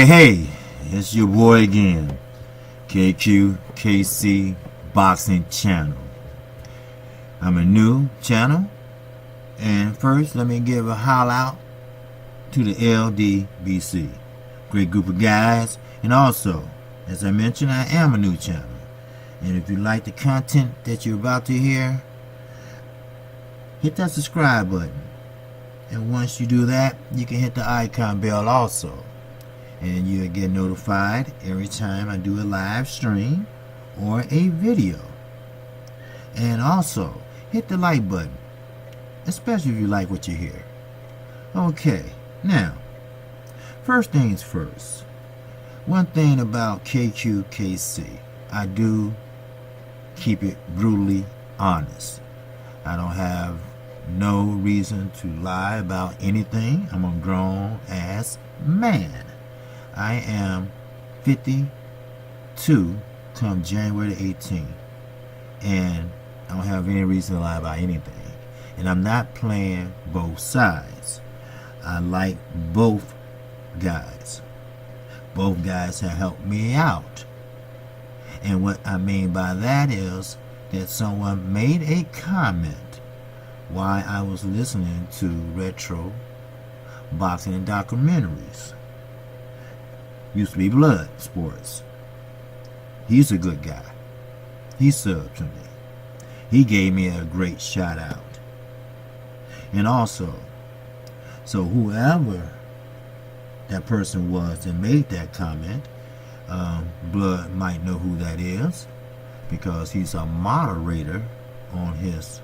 Hey, it's your boy again, KQKC Boxing Channel. I'm a new channel, and first let me give a holler out to the LDBC. Great group of guys, and also, as I mentioned, I am a new channel. And if you like the content that you're about to hear, hit that subscribe button. And once you do that, you can hit the icon bell also. And you'll get notified every time I do a live stream or a video. And also, hit the like button, especially if you like what you hear. Okay, now, first things first. One thing about KQKC, I do keep it brutally honest. I don't have no reason to lie about anything. I'm a grown-ass man. I am 52 come January the 18th, and I don't have any reason to lie about anything. And I'm not playing both sides. I like both guys. Both guys have helped me out. And what I mean by that is that someone made a comment while I was listening to retro boxing and documentaries. Used to be Blood Sports. He's a good guy. He subbed to me. He gave me a great shout out. And also, so whoever that person was that made that comment, Blood might know who that is, because he's a moderator on his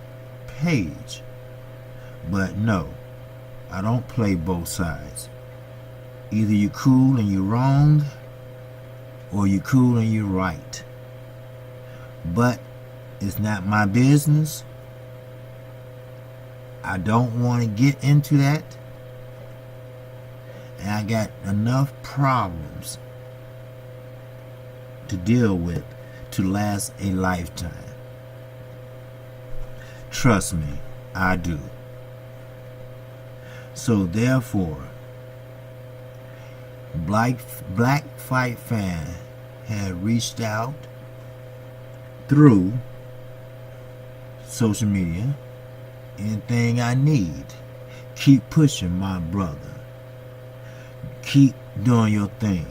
page. But no, I don't play both sides. Either you cool and you wrong, or you cool and you right. But it's not my business. I don't want to get into that. And I got enough problems to deal with to last a lifetime. Trust me, I do. So therefore, Black Fight Fan had reached out through social media. Anything I need, keep pushing, my brother. Keep doing your thing.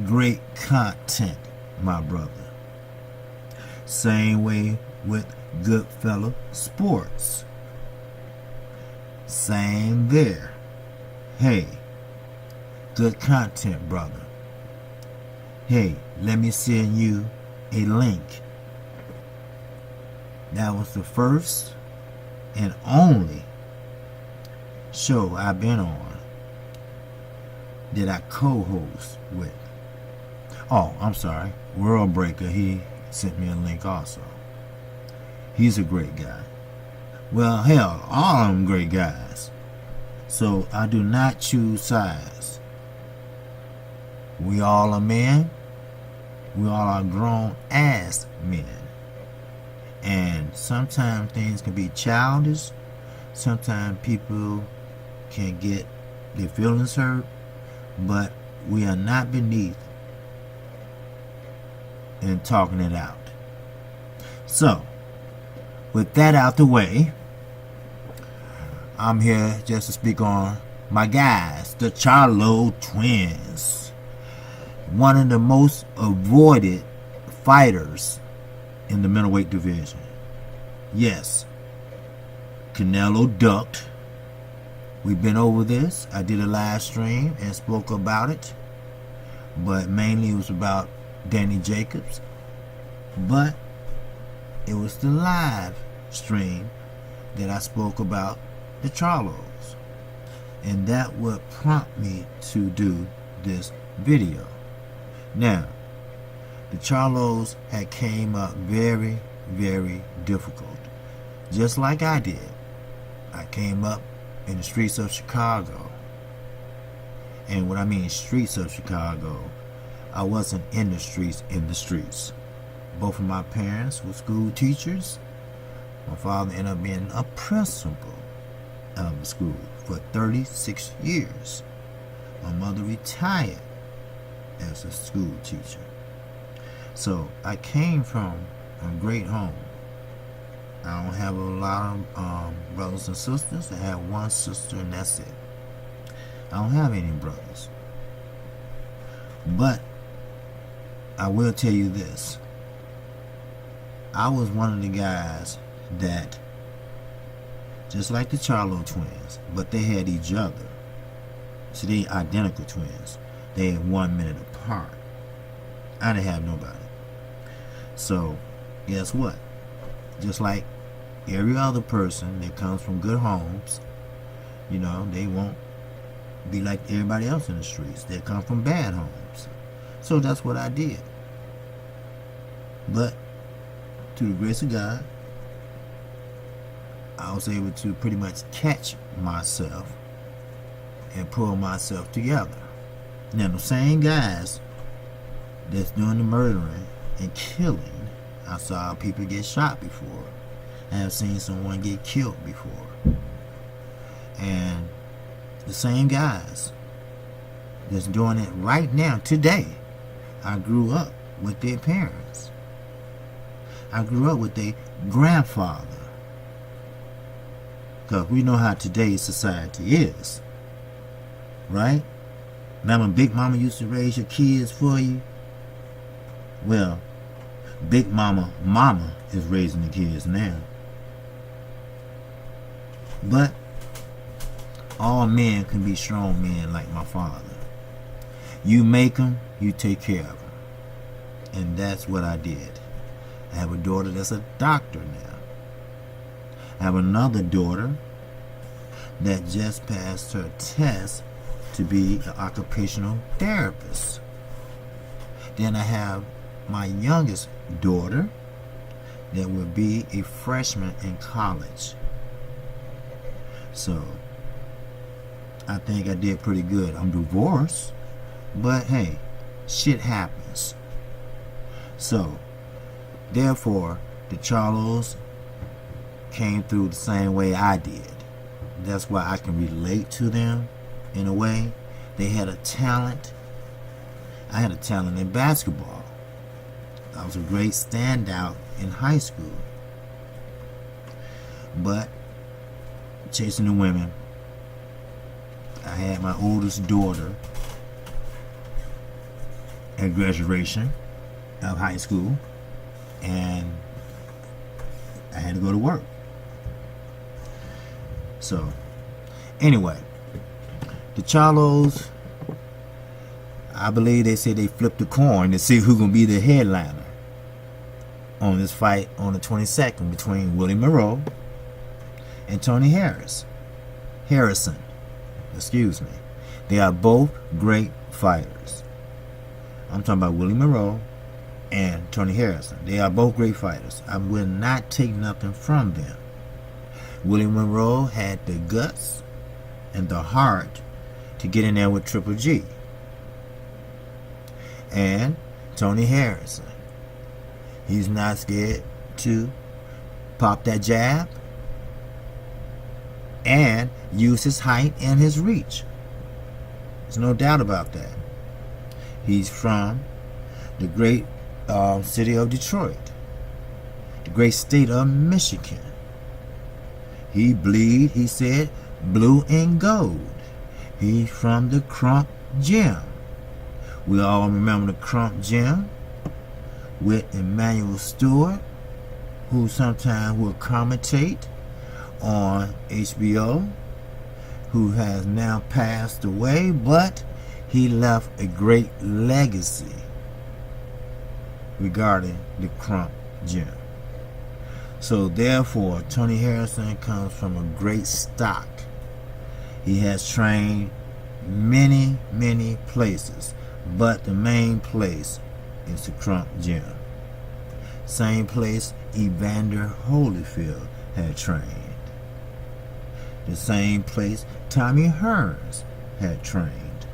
Great content, my brother. Same way with Goodfella Sports. Same there. Hey, good content, brother. Hey, let me send you a link. That was the first and only show I've been on that I co-host with. Oh, I'm sorry. World Breaker, he sent me a link also. He's a great guy. Well, hell, all of them great guys. So I do not choose sides. We all are men. We all are grown ass men. And sometimes things can be childish. Sometimes people can get their feelings hurt. But we are not beneath in talking it out. So, with that out the way, I'm here just to speak on my guys, the Charlo'S twins. One of the most avoided fighters in the middleweight division. Yes, Canelo ducked. We've been over this. I did a live stream and spoke about it. But mainly it was about Danny Jacobs. But it was the live stream that I spoke about the Charlo'S. And that would prompt me to do this video. Now, the Charlo'S had came up very, very difficult. Just like I did. I came up in the streets of Chicago. And when I mean streets of Chicago, I wasn't in the streets, in the streets. Both of my parents were school teachers. My father ended up being a principal of the school for 36 years. My mother retired as a school teacher. So I came from a great home. I don't have a lot of brothers and sisters. I have one sister and that's it. I don't have any brothers. But I will tell you this. I was one of the guys that, just like the Charlo twins, but they had each other. So they identical twins. They 1 minute apart. I didn't have nobody. So, guess what? Just like every other person that comes from good homes, you know, they won't be like everybody else in the streets. They come from bad homes. So that's what I did. But through the grace of God, I was able to pretty much catch myself and pull myself together. Now, the same guys that's doing the murdering and killing, I saw people get shot before. I have seen someone get killed before. And the same guys that's doing it right now, today, I grew up with their parents. I grew up with their grandfather. Because we know how today's society is. Right? Remember Big Mama used to raise your kids for you? Well, Big Mama is raising the kids now. But all men can be strong men like my father. You make them, you take care of them. And that's what I did. I have a daughter that's a doctor now. I have another daughter that just passed her test to be an occupational therapist. Then I have my youngest daughter that will be a freshman in college. So I think I did pretty good. I'm divorced, but hey, shit happens. So therefore, the Charlo'S came through the same way I did. That's why I can relate to them in a way. They had a talent. I had a talent in basketball. I was a great standout in high school. But chasing the women, I had my oldest daughter at graduation of high school, and I had to go to work. So, anyway, the Charlo'S, I believe they said they flipped the coin to see who's going to be the headliner on this fight on the 22nd between Willie Monroe and Tony Harrison. Excuse me. They are both great fighters. I'm talking about Willie Monroe and Tony Harrison. They are both great fighters. I will not take nothing from them. Willie Monroe had the guts and the heart to get in there with Triple G. And Tony Harrison, he's not scared to pop that jab and use his height and his reach. There's no doubt about that. He's from the great city of Detroit, the great state of Michigan. He bleed, he said, blue and gold. He's from the Crump Gym. We all remember the Crump Gym with Emmanuel Stewart, who sometimes will commentate on HBO, who has now passed away, but he left a great legacy regarding the Crump Gym. So therefore, Tony Harrison comes from a great stock. He has trained many, many places, but the main place is the Crump Gym. Same place Evander Holyfield had trained. The same place Tommy Hearns had trained.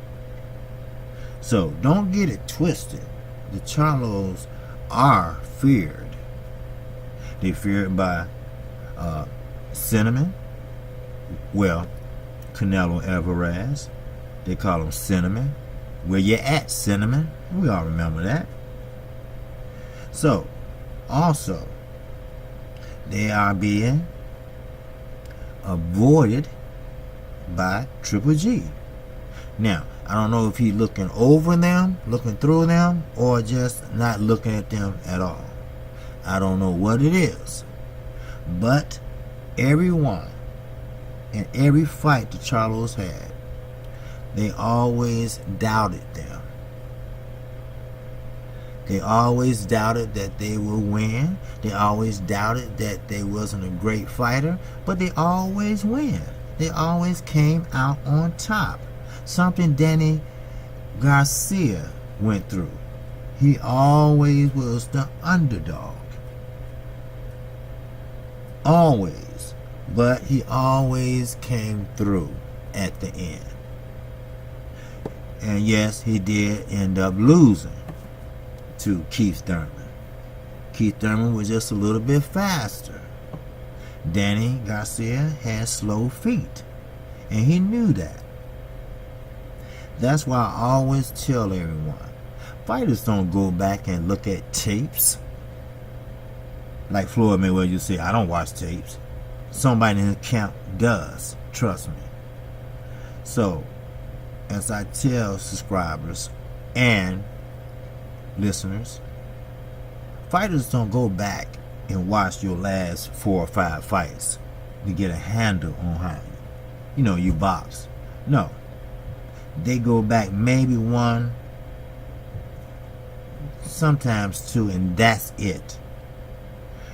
So don't get it twisted. The Charlo'S are feared. They're feared by Cinnamon. Well, Canelo Alvarez. They call him Cinnamon. Where you at, Cinnamon? We all remember that. So, also, they are being avoided by Triple G. Now, I don't know if he's looking over them, looking through them, or just not looking at them at all. I don't know what it is. But everyone in every fight the Charlo'S had, they always doubted them. They always doubted that they would win. They always doubted that they wasn't a great fighter, but they always win. They always came out on top. Something Danny Garcia went through. He always was the underdog. Always. But he always came through at the end. And yes, he did end up losing to Keith Thurman. Keith Thurman was just a little bit faster. Danny Garcia had slow feet. And he knew that. That's why I always tell everyone, fighters don't go back and look at tapes. Like Floyd Mayweather, you say, I don't watch tapes. Somebody in the camp does. Trust me. So, as I tell subscribers and listeners, fighters don't go back and watch your last 4 or 5 fights to get a handle on how you box. No. They go back maybe 1, sometimes 2, and that's it.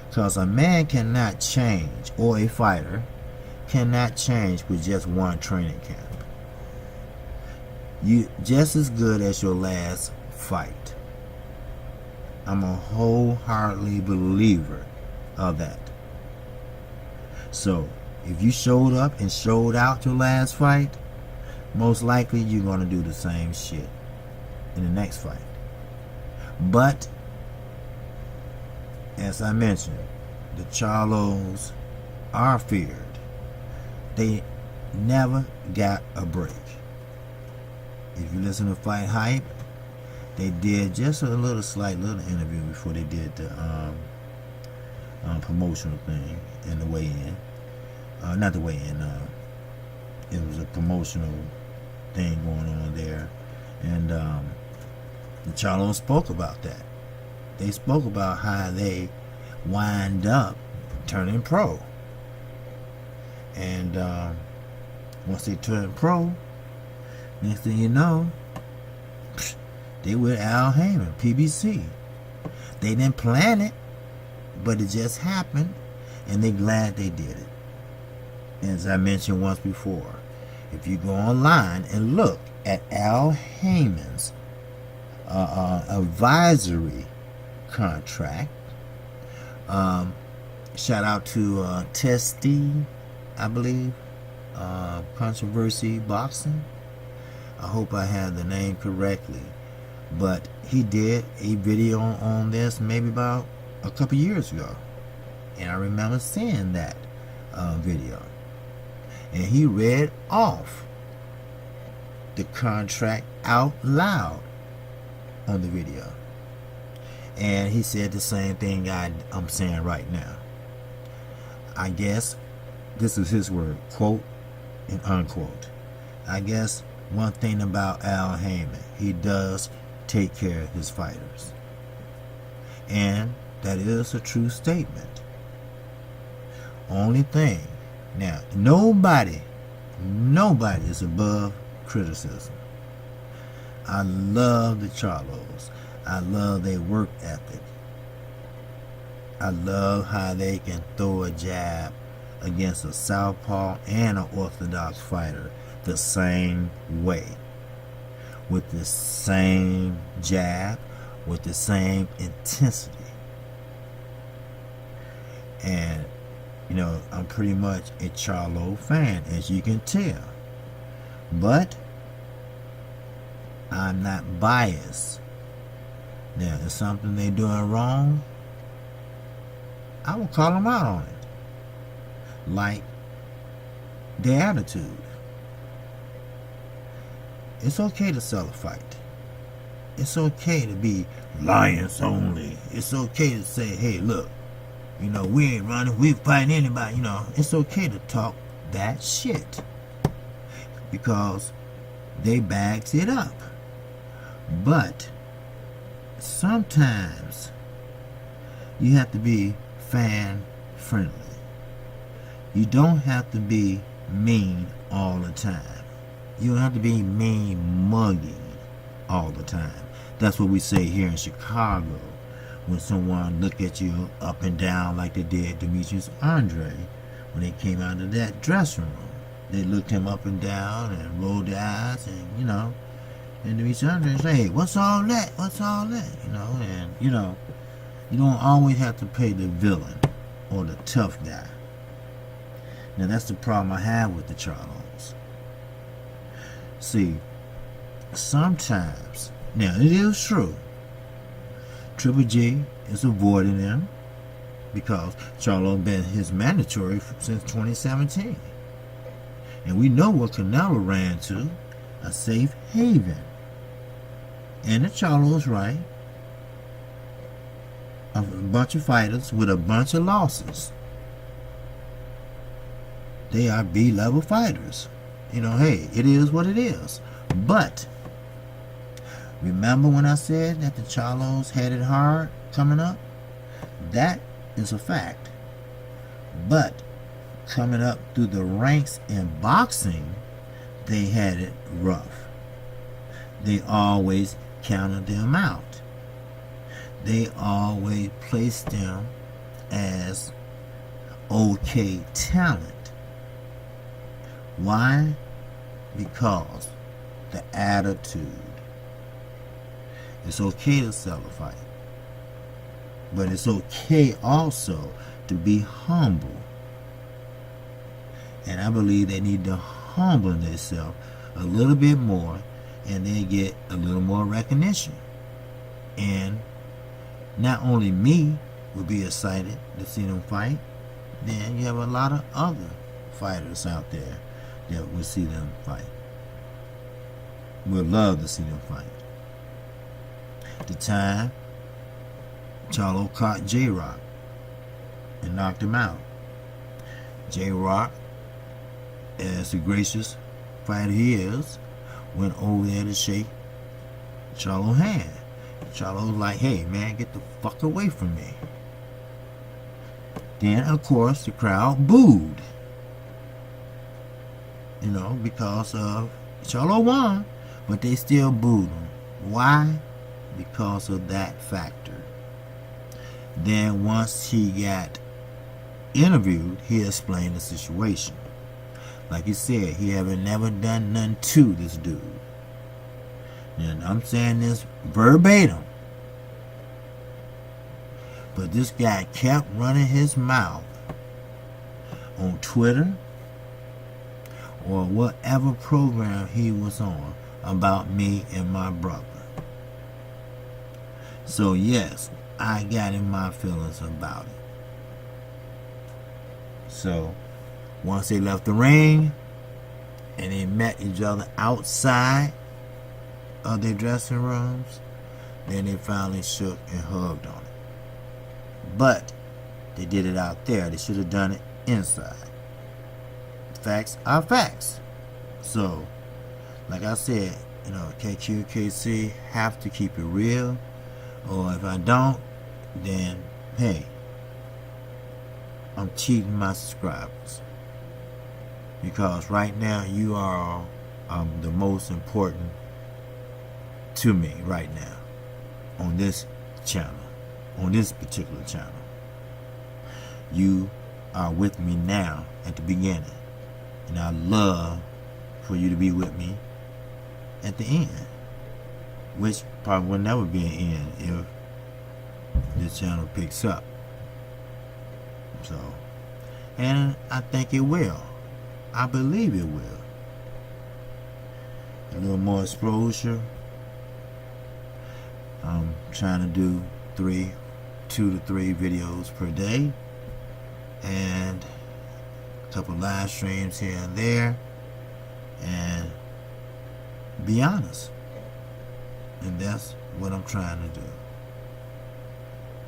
Because a man cannot change, or a fighter cannot change with just one training camp. You just as good as your last fight. I'm a wholeheartedly believer of that. So, if you showed up and showed out your last fight, most likely you're going to do the same shit in the next fight. But, as I mentioned, the Charlo'S are feared. They never got a break. If you listen to Fight Hype, they did just a slight little interview before they did the promotional thing and the weigh-in. Not the weigh-in. It was a promotional thing going on there, and the Charlo'S spoke about that. They spoke about how they wind up turning pro, and once they turn pro, next thing you know, they with Al Heyman, PBC. They didn't plan it, but it just happened, and they're glad they did it. As I mentioned once before, if you go online and look at Al Heyman's advisory contract, shout out to Testy, I believe, Controversy Boxing. I hope I have the name correctly, but he did a video on this maybe about a couple years ago, and I remember seeing that video, and he read off the contract out loud on the video, and he said the same thing I'm saying right now. I guess this is his word, quote and unquote. I guess one thing about Al Heyman, he does take care of his fighters, and that is a true statement. Only thing, now, nobody is above criticism. I love the Charlo'S. I love their work ethic. I love how they can throw a jab against a southpaw and an orthodox fighter the same way, with the same jab, with the same intensity. And I'm pretty much a Charlo fan, as you can tell, but I'm not biased. Now, if something they doing wrong, I will call them out on it, like their attitude. It's okay to sell a fight. It's okay to be lions only. It's okay to say, hey, look, we ain't running, we fighting anybody. It's okay to talk that shit, because they backs it up. But sometimes you have to be fan friendly. You don't have to be mean all the time. You don't have to be mean mugging all the time. That's what we say here in Chicago when someone look at you up and down like they did Demetrius Andre when they came out of that dressing room. They looked him up and down and rolled their eyes, and and Demetrius Andre say, hey, what's all that? What's all that? And you don't always have to play the villain or the tough guy. Now that's the problem I have with the Charlo'S. See, sometimes, now it is true, Triple G is avoiding them because Charlo been his mandatory since 2017. And we know what Canelo ran to, a safe haven. And the Charlo's right. A bunch of fighters with a bunch of losses. They are B-level fighters. Hey, it is what it is. But remember when I said that the Charlo's had it hard coming up? That is a fact. But coming up through the ranks in boxing, they had it rough. They always counted them out. They always placed them as okay talent. Why? Because the attitude. It's okay to sell a fight, but it's okay also to be humble. And I believe they need to humble themselves a little bit more, and they get a little more recognition. And not only me would be excited to see them fight, then you have a lot of other fighters out there that would see them fight. Would love to see them fight. The time Charlo caught J-Rock and knocked him out. J-Rock, as the gracious fighter he is, went over there to shake Charlo's hand. Charlo was like, hey man, get the fuck away from me. Then of course the crowd booed. Because of Charlo won, but they still booed him. Why? Because of that factor. Then once he got interviewed, he explained the situation. Like he said, he haven't never done nothing to this dude. And I'm saying this verbatim. But this guy kept running his mouth on Twitter or whatever program he was on about me and my brother. So yes, I got in my feelings about it. So once they left the ring and they met each other outside of their dressing rooms, then they finally shook and hugged on it. But they did it out there. They should have done it inside. Facts are facts. So, like I said, KQKC have to keep it real. Or if I don't, then hey, I'm cheating my subscribers. Because right now you are the most important to me right now on this channel, on this particular channel. you are with me now at the beginning. And I love for you to be with me at the end. Which probably will never be an end if this channel picks up. So, and I think it will. I believe it will. A little more exposure. I'm trying to do 2 to 3 videos per day, and a couple live streams here and there, and be honest. And that's what I'm trying to do.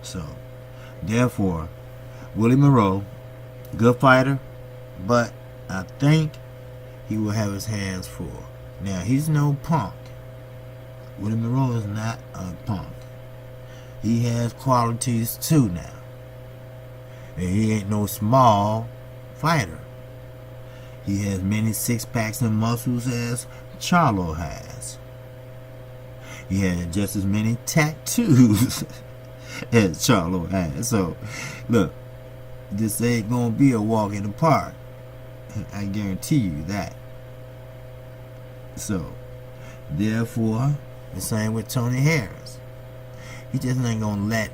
So, therefore, Willie Monroe, good fighter, but I think he will have his hands full. Now, he's no punk. Willie Monroe is not a punk. He has qualities too now. And he ain't no small fighter. He has many six-packs and muscles as Charlo has. He has just as many tattoos as Charlo has. So, look, this ain't gonna be a walk in the park. I guarantee you that. So, therefore, the same with Tony Harris. He just ain't gonna let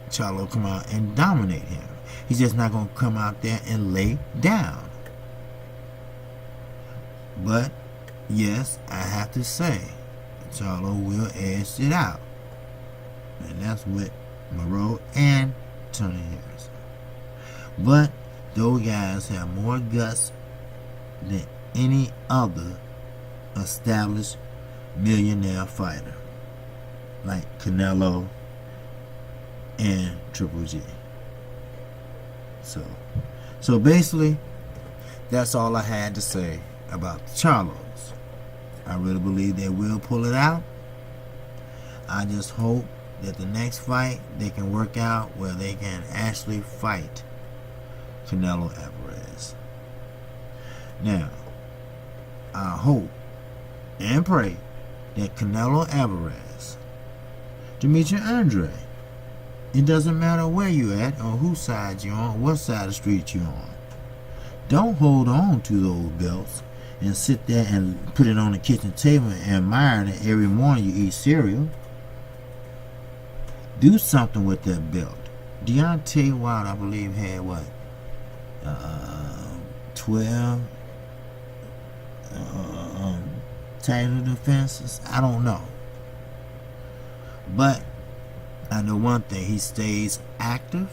Charlo come out and dominate him. He's just not gonna come out there and lay down. But yes, I have to say, Charlo will edge it out, and that's with Monroe and Tony Harris. But those guys have more guts than any other established millionaire fighter, like Canelo and Triple G. So basically, that's all I had to say about the Charlo'S. I really believe they will pull it out. I just hope that the next fight they can work out where they can actually fight Canelo Alvarez. Now, I hope and pray that Canelo Alvarez, Demetri Andre, it doesn't matter where you at or whose side you're on, what side of the street you're on. Don't hold on to those belts and sit there and put it on the kitchen table and admire it every morning you eat cereal. Do something with that belt. Deontay Wilder, I believe, had what? 12 title defenses. I don't know. But I know one thing, he stays active.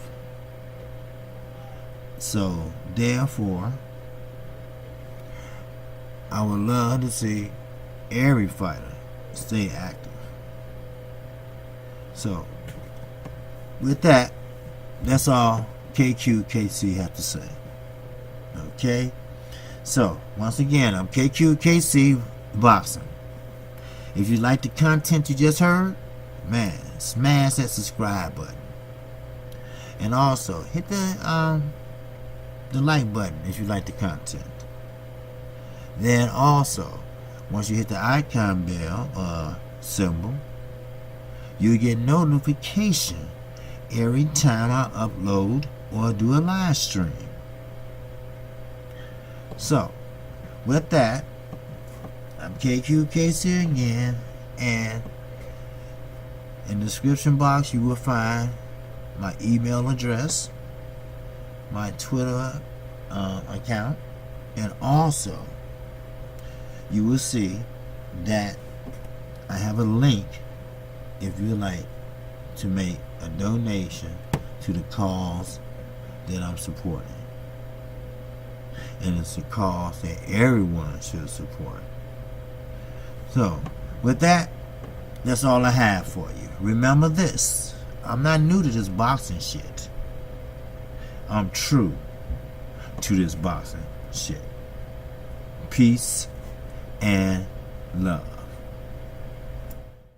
So, therefore, I would love to see every fighter stay active. So, with that, that's all KQKC have to say. Okay? So, once again, I'm KQKC Boxing. If you like the content you just heard, man, smash that subscribe button. And also, hit the like button if you like the content. Then also, once you hit the icon bell symbol, you get notification every time I upload or do a live stream. So, with that, I'm KQKC again, and in the description box you will find my email address, my Twitter account, and also you will see that I have a link if you like to make a donation to the cause that I'm supporting. And it's a cause that everyone should support. So, with that, that's all I have for you. Remember this, I'm not new to this boxing shit. I'm true to this boxing shit. Peace and love.